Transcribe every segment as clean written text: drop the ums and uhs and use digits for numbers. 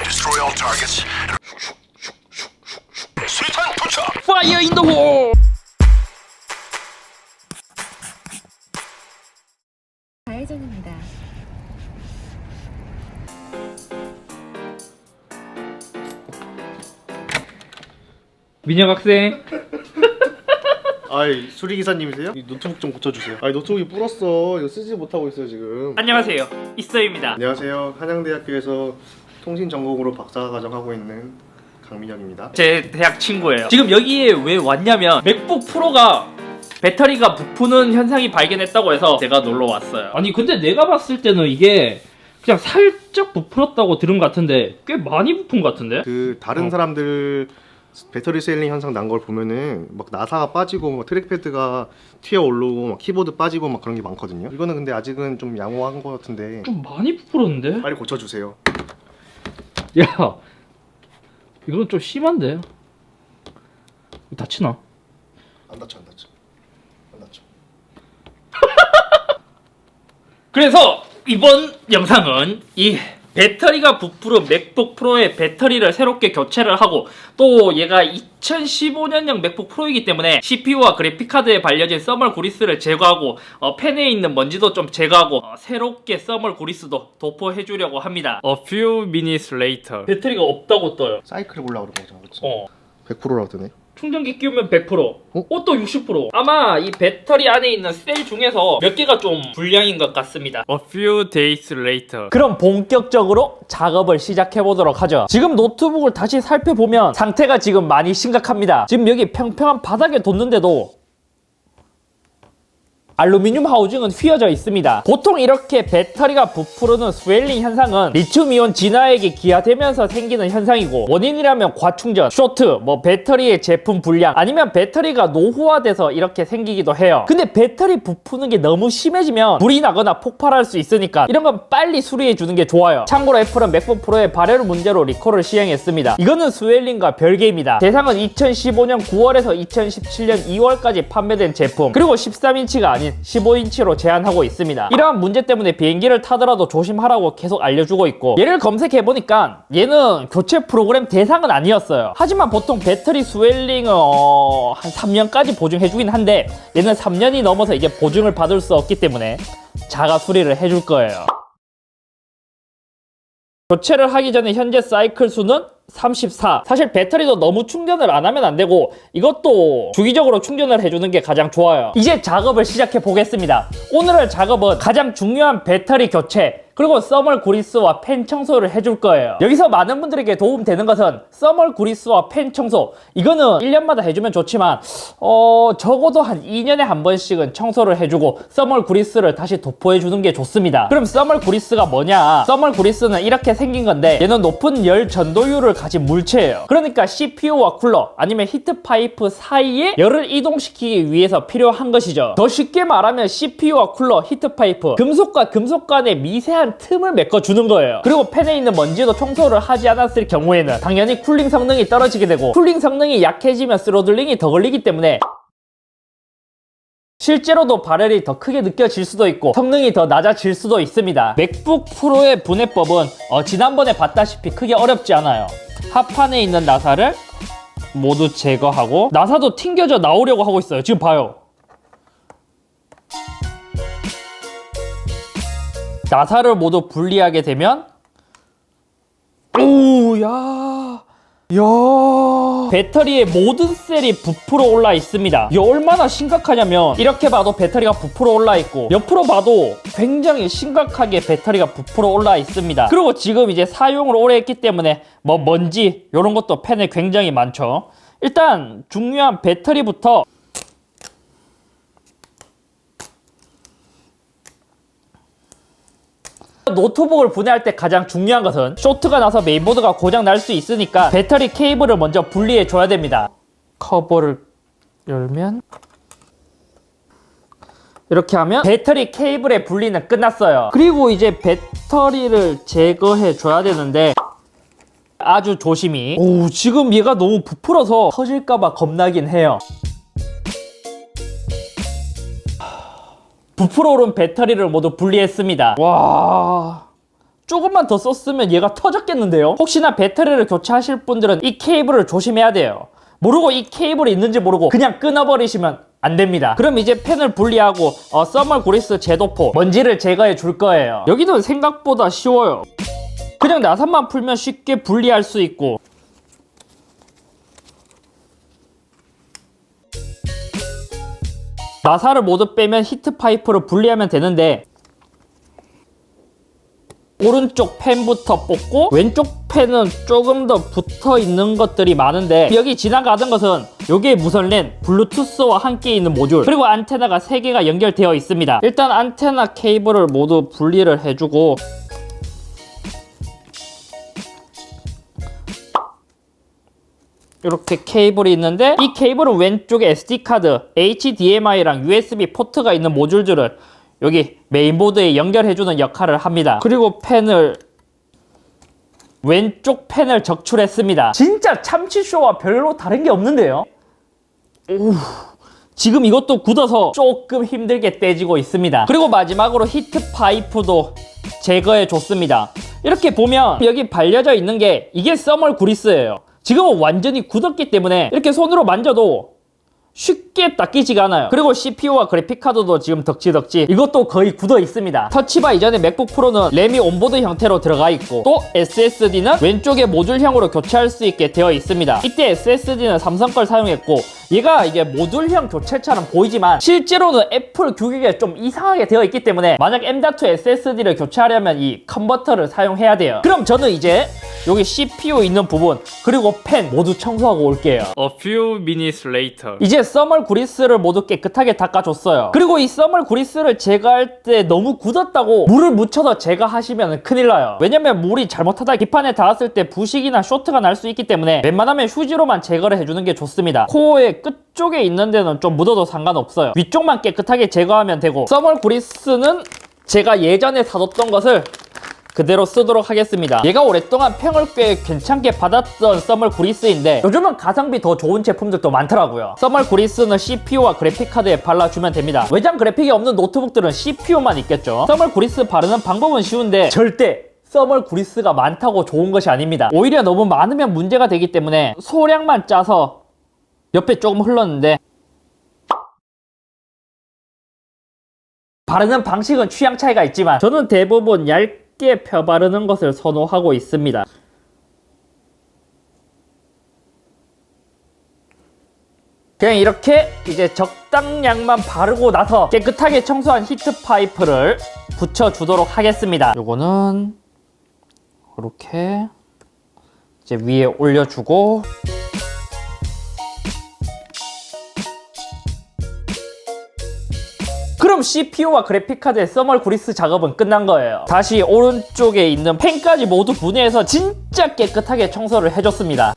Destroy all targets. 수탄 투척. Fire in the hole! 좌회전입니다. 민혁 학생. 아이 수리기사님이세요? 이 노트북 좀 고쳐주세요. 아이 노트북이 불었어. 이거 쓰지 못하고 있어요 지금. 안녕하세요. 이서입니다. 안녕하세요. 한양대학교에서 통신전공으로 박사과정 하고 있는 강민혁입니다. 제 대학 친구예요. 지금 여기에 왜 왔냐면 맥북 프로가 배터리가 부푸는 현상이 발견했다고 해서 제가 놀러 왔어요. 아니 근데 내가 봤을 때는 이게 그냥 살짝 부풀었다고 들은 것 같은데 꽤 많이 부푼 것 같은데? 그 다른 사람들 배터리 세일링 현상 난 걸 보면은 막 나사가 빠지고 막 트랙패드가 튀어 올라오고 막 키보드 빠지고 막 그런 게 많거든요. 이거는 근데 아직은 좀 양호한 것 같은데 좀 많이 부풀었는데? 빨리 고쳐주세요. 야, 이건 좀 심한데? 다치나? 안 다쳐 안 다쳐 안 다쳐. 그래서 이번 영상은 이 배터리가 부풀은 맥북 프로의 배터리를 새롭게 교체를 하고 또 얘가 2015년형 맥북 프로이기 때문에 CPU와 그래픽카드에 발려진 써멀 그리스를 제거하고 펜에 있는 먼지도 좀 제거하고 새롭게 써멀 그리스도 도포해 주려고 합니다. A few minutes later. 배터리가 없다고 떠요. 사이클을 보려고 그런 거잖아. 그치? 100%라고 뜨네. 충전기 끼우면 100%, 또 60%. 아마 이 배터리 안에 있는 셀 중에서 몇 개가 좀 불량인 것 같습니다. A few days later. 그럼 본격적으로 작업을 시작해 보도록 하죠. 지금 노트북을 다시 살펴보면 상태가 지금 많이 심각합니다. 지금 여기 평평한 바닥에 뒀는데도 알루미늄 하우징은 휘어져 있습니다. 보통 이렇게 배터리가 부풀는 스웰링 현상은 리튬이온 진화액이 기화되면서 생기는 현상이고 원인이라면 과충전, 쇼트, 배터리의 제품 불량 아니면 배터리가 노후화돼서 이렇게 생기기도 해요. 근데 배터리 부푸는 게 너무 심해지면 불이 나거나 폭발할 수 있으니까 이런 건 빨리 수리해 주는 게 좋아요. 참고로 애플은 맥북 프로의 발열 문제로 리콜을 시행했습니다. 이거는 스웰링과 별개입니다. 대상은 2015년 9월에서 2017년 2월까지 판매된 제품 그리고 13인치가 아닌 15인치로 제한하고 있습니다. 이러한 문제 때문에 비행기를 타더라도 조심하라고 계속 알려주고 있고 얘를 검색해보니까 얘는 교체 프로그램 대상은 아니었어요. 하지만 보통 배터리 스웰링은 한 3년까지 보증해주긴 한데 얘는 3년이 넘어서 이제 보증을 받을 수 없기 때문에 자가 수리를 해줄 거예요. 교체를 하기 전에 현재 사이클 수는 34. 사실 배터리도 너무 충전을 안 하면 안 되고 이것도 주기적으로 충전을 해주는 게 가장 좋아요. 이제 작업을 시작해 보겠습니다. 오늘 할 작업은 가장 중요한 배터리 교체 그리고 써멀 그리스와 펜 청소를 해줄 거예요. 여기서 많은 분들에게 도움되는 것은 써멀 그리스와 펜 청소 이거는 1년마다 해주면 좋지만 적어도 한 2년에 한 번씩은 청소를 해주고 써멀 그리스를 다시 도포해주는 게 좋습니다. 그럼 써멀 그리스가 뭐냐? 써멀 그리스는 이렇게 생긴 건데 얘는 높은 열 전도율을 가진 물체예요. 그러니까 CPU와 쿨러 아니면 히트 파이프 사이에 열을 이동시키기 위해서 필요한 것이죠. 더 쉽게 말하면 CPU와 쿨러, 히트 파이프 금속과 금속 간의 미세한 틈을 메꿔주는 거예요. 그리고 팬에 있는 먼지도 청소를 하지 않았을 경우에는 당연히 쿨링 성능이 떨어지게 되고 쿨링 성능이 약해지면 스로틀링이 더 걸리기 때문에 실제로도 발열이 더 크게 느껴질 수도 있고 성능이 더 낮아질 수도 있습니다. 맥북 프로의 분해법은 지난번에 봤다시피 크게 어렵지 않아요. 하판에 있는 나사를 모두 제거하고 나사도 튕겨져 나오려고 하고 있어요. 지금 봐요. 나사를 모두 분리하게 되면 오야 배터리의 모든 셀이 부풀어 올라 있습니다. 이게 얼마나 심각하냐면 이렇게 봐도 배터리가 부풀어 올라 있고 옆으로 봐도 굉장히 심각하게 배터리가 부풀어 올라 있습니다. 그리고 지금 이제 사용을 오래 했기 때문에 먼지 이런 것도 팬에 굉장히 많죠. 일단 중요한 배터리부터 노트북을 분해할 때 가장 중요한 것은 쇼트가 나서 메인보드가 고장 날 수 있으니까 배터리 케이블을 먼저 분리해 줘야 됩니다. 커버를 열면 이렇게 하면 배터리 케이블의 분리는 끝났어요. 그리고 이제 배터리를 제거해 줘야 되는데 아주 조심히 지금 얘가 너무 부풀어서 터질까봐 겁나긴 해요. 부풀어 오른 배터리를 모두 분리했습니다. 와, 조금만 더 썼으면 얘가 터졌겠는데요? 혹시나 배터리를 교체하실 분들은 이 케이블을 조심해야 돼요. 모르고 이 케이블이 있는지 모르고 그냥 끊어버리시면 안 됩니다. 그럼 이제 팬을 분리하고 써멀 그리스 제도포 먼지를 제거해 줄 거예요. 여기는 생각보다 쉬워요. 그냥 나사만 풀면 쉽게 분리할 수 있고, 나사를 모두 빼면 히트 파이프를 분리하면 되는데, 오른쪽 팬부터 뽑고 왼쪽 팬은 조금 더 붙어 있는 것들이 많은데, 여기 지나가던 것은 요게 무선 랜, 블루투스와 함께 있는 모듈, 그리고 안테나가 3개가 연결되어 있습니다. 일단 안테나 케이블을 모두 분리를 해주고, 이렇게 케이블이 있는데, 이 케이블은 왼쪽에 SD카드, HDMI랑 USB 포트가 있는 모듈들을 여기 메인보드에 연결해주는 역할을 합니다. 그리고 왼쪽 팬을 적출했습니다. 진짜 참치쇼와 별로 다른 게 없는데요? 오, 지금 이것도 굳어서 조금 힘들게 떼지고 있습니다. 그리고 마지막으로 히트 파이프도 제거해 줬습니다. 이렇게 보면 여기 발려져 있는 게 이게 써멀 그리스예요. 지금은 완전히 굳었기 때문에 이렇게 손으로 만져도 쉽게 닦이지가 않아요. 그리고 CPU와 그래픽카드도 지금 덕지덕지 이것도 거의 굳어 있습니다. 터치바 이전에 맥북 프로는 램이 온보드 형태로 들어가 있고, 또 SSD는 왼쪽에 모듈형으로 교체할 수 있게 되어 있습니다. 이때 SSD는 삼성 걸 사용했고, 얘가 이게 모듈형 교체처럼 보이지만 실제로는 애플 규격에 좀 이상하게 되어 있기 때문에 만약 M.2 SSD를 교체하려면 이 컨버터를 사용해야 돼요. 그럼 저는 이제 여기 CPU 있는 부분 그리고 팬 모두 청소하고 올게요. A few minutes later. 이제 써멀 그리스를 모두 깨끗하게 닦아줬어요. 그리고 이 써멀 그리스를 제거할 때 너무 굳었다고 물을 묻혀서 제거하시면 큰일 나요. 왜냐면 물이 잘못하다 기판에 닿았을 때 부식이나 쇼트가 날 수 있기 때문에 웬만하면 휴지로만 제거를 해주는 게 좋습니다. 코어의 끝쪽에 있는 데는 좀 묻어도 상관없어요. 위쪽만 깨끗하게 제거하면 되고, 써멀 그리스는 제가 예전에 사뒀던 것을 그대로 쓰도록 하겠습니다. 얘가 오랫동안 평을 꽤 괜찮게 받았던 써멀 그리스인데 요즘은 가성비 더 좋은 제품들도 많더라고요. 써멀 그리스는 CPU와 그래픽카드에 발라주면 됩니다. 외장 그래픽이 없는 노트북들은 CPU만 있겠죠. 써멀 그리스 바르는 방법은 쉬운데 절대 써멀 그리스가 많다고 좋은 것이 아닙니다. 오히려 너무 많으면 문제가 되기 때문에 소량만 짜서 옆에 조금 흘렀는데, 바르는 방식은 취향 차이가 있지만 저는 대부분 얇게 펴 바르는 것을 선호하고 있습니다. 그냥 이렇게 이제 적당량만 바르고 나서 깨끗하게 청소한 히트 파이프를 붙여주도록 하겠습니다. 요거는 이렇게 이제 위에 올려주고, 그럼 CPU와 그래픽카드의 써멀 그리스 작업은 끝난 거예요. 다시 오른쪽에 있는 펜까지 모두 분해해서 진짜 깨끗하게 청소를 해줬습니다.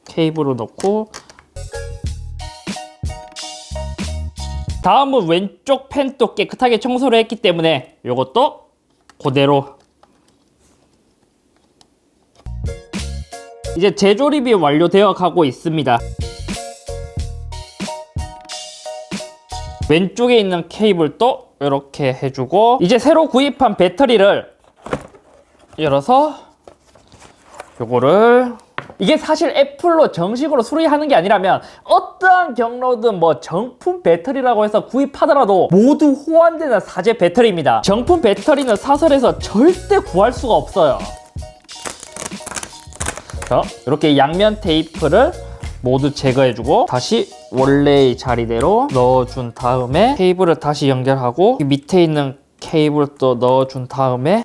케이블을 넣고, 다음은 왼쪽 펜도 깨끗하게 청소를 했기 때문에 이것도 그대로. 이제 재조립이 완료되어 가고 있습니다. 왼쪽에 있는 케이블도 이렇게 해주고, 이제 새로 구입한 배터리를 열어서 요거를, 이게 사실 애플로 정식으로 수리하는 게 아니라면 어떠한 경로든 뭐 정품 배터리라고 해서 구입하더라도 모두 호환되는 사제 배터리입니다. 정품 배터리는 사설에서 절대 구할 수가 없어요. 자, 이렇게 양면 테이프를 모두 제거해주고 다시 원래의 자리대로 넣어준 다음에 케이블을 다시 연결하고 밑에 있는 케이블도 넣어준 다음에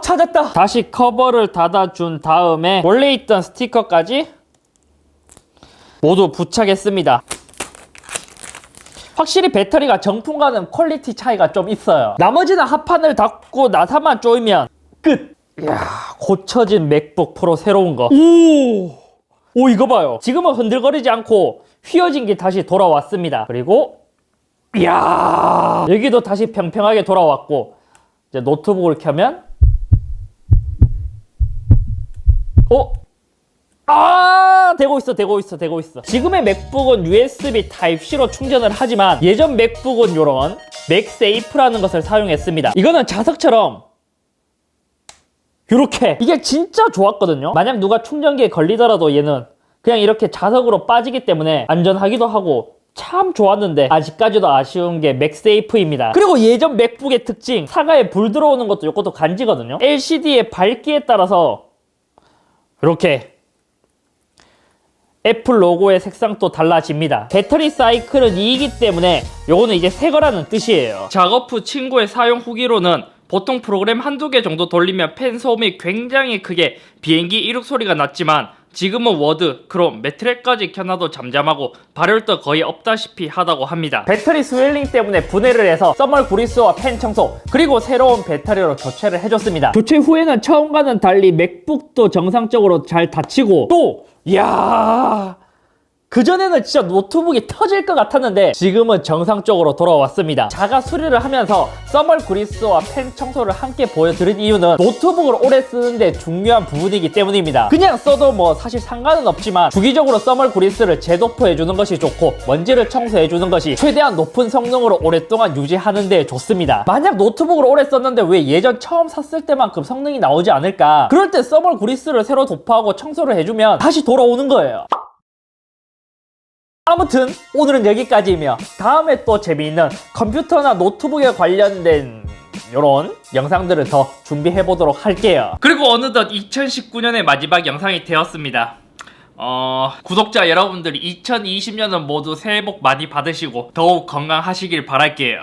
찾았다. 다시 커버를 닫아준 다음에 원래 있던 스티커까지 모두 부착했습니다. 확실히 배터리가 정품과는 퀄리티 차이가 좀 있어요. 나머지는 합판을 닫고 나사만 조이면 끝. 이야, 고쳐진 맥북 프로 새로운 거. 오, 이거 봐요. 지금은 흔들거리지 않고 휘어진 게 다시 돌아왔습니다. 그리고 이야, 여기도 다시 평평하게 돌아왔고, 이제 노트북을 켜면 되고 있어. 지금의 맥북은 USB Type-C로 충전을 하지만 예전 맥북은 요런 맥세이프라는 것을 사용했습니다. 이거는 자석처럼 요렇게 이게 진짜 좋았거든요. 만약 누가 충전기에 걸리더라도 얘는 그냥 이렇게 자석으로 빠지기 때문에 안전하기도 하고 참 좋았는데 아직까지도 아쉬운 게 맥세이프입니다. 그리고 예전 맥북의 특징, 사가에 불 들어오는 것도 이것도 간지거든요. LCD의 밝기에 따라서 이렇게 애플 로고의 색상도 달라집니다. 배터리 사이클은 2이기 때문에 요거는 이제 새 거라는 뜻이에요. 작업 후 친구의 사용 후기로는 보통 프로그램 한두 개 정도 돌리면 팬 소음이 굉장히 크게 비행기 이륙 소리가 났지만 지금은 워드, 크롬, 매트렉까지 켜놔도 잠잠하고 발열도 거의 없다시피 하다고 합니다. 배터리 스웰링 때문에 분해를 해서 써멀 그리스와 팬 청소 그리고 새로운 배터리로 교체를 해줬습니다. 교체 후에는 처음과는 달리 맥북도 정상적으로 잘 닫히고 또 이야 그전에는 진짜 노트북이 터질 것 같았는데 지금은 정상적으로 돌아왔습니다. 자가 수리를 하면서 써멀 그리스와 펜 청소를 함께 보여드린 이유는 노트북을 오래 쓰는데 중요한 부분이기 때문입니다. 그냥 써도 뭐 사실 상관은 없지만 주기적으로 써멀 그리스를 재도포해주는 것이 좋고 먼지를 청소해주는 것이 최대한 높은 성능으로 오랫동안 유지하는 데 좋습니다. 만약 노트북을 오래 썼는데 왜 예전 처음 샀을 때만큼 성능이 나오지 않을까? 그럴 때 써멀 그리스를 새로 도포하고 청소를 해주면 다시 돌아오는 거예요. 아무튼 오늘은 여기까지이며 다음에 또 재미있는 컴퓨터나 노트북에 관련된 이런 영상들을 더 준비해 보도록 할게요. 그리고 어느덧 2019년의 마지막 영상이 되었습니다. 구독자 여러분들이 2020년은 모두 새해 복 많이 받으시고 더욱 건강하시길 바랄게요.